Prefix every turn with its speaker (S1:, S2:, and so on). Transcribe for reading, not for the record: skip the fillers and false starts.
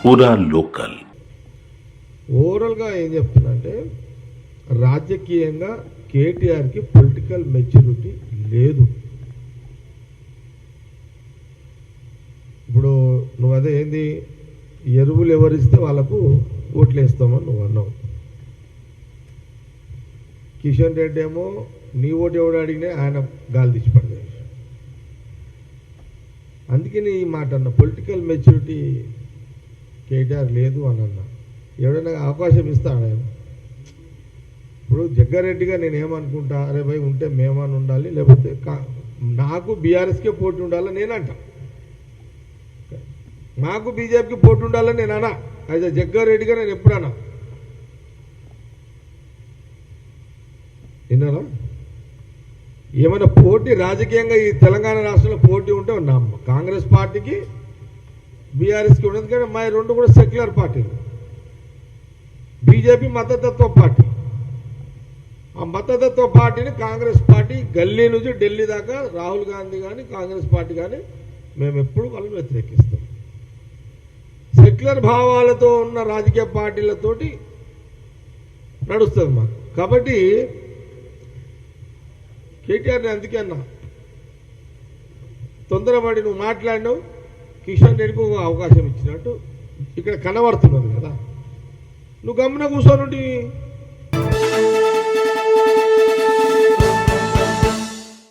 S1: పూరా లోకల్.
S2: ఓవరాల్గా ఏం చెప్తున్నా అంటే రాజకీయంగా కేటీఆర్కి పొలిటికల్ మెచ్యూరిటీ లేదు. ఇప్పుడు నువ్వు అదే ఏంది ఎరువులు ఎవరిస్తే వాళ్ళకు ఓట్లు వేస్తామని నువ్వు అన్నావు. కిషన్ రెడ్డి ఏమో నీ ఓటు ఎవడు అడిగినా ఆయన గాలి తీసి పడతాయి. అందుకే నీ ఈ మాట అన్న పొలిటికల్ మెచ్యూరిటీ కేటీఆర్ లేదు అని అన్నా. ఎవడైనా అవకాశం ఇస్తాడు ఆయన. ఇప్పుడు జగ్గారెడ్డిగా నేనేమనుకుంటా, అరే భయ్ ఉంటే మేమని ఉండాలి, లేకపోతే నాకు బీఆర్ఎస్కే పోటీ ఉండాలని నేనంట, నాకు బీజేపీకి పోటీ ఉండాలని నేను అన్నా. అయితే జగ్గారెడ్డిగా నేను ఎప్పుడన్నా విన్నారా? ఏమైనా పోటీ రాజకీయంగా ఈ తెలంగాణ రాష్ట్రంలో పోటీ ఉంటే కాంగ్రెస్ పార్టీకి బీఆర్ఎస్కి ఉండదు. కానీ మా రెండు కూడా సెక్యులర్ పార్టీలు. బీజేపీ మతతత్వ పార్టీ. ఆ మతతత్వ పార్టీని కాంగ్రెస్ పార్టీ గల్లీ నుంచి ఢిల్లీ దాకా రాహుల్ గాంధీ కానీ కాంగ్రెస్ పార్టీ కానీ మేము ఎప్పుడు వాళ్ళని వ్యతిరేకిస్తాం. సెక్యులర్ భావాలతో ఉన్న రాజకీయ పార్టీలతోటి నడుస్తుంది మాకు. కాబట్టి కేటీఆర్ని అందుకే అన్నా, తొందరపడి నువ్వు మాట్లాడినావు, కిషన్ రెడ్డికి ఒక అవకాశం ఇచ్చినట్టు ఇక్కడ కనబడుతున్నది కదా. నువ్వు గమ్మున కూర్చొని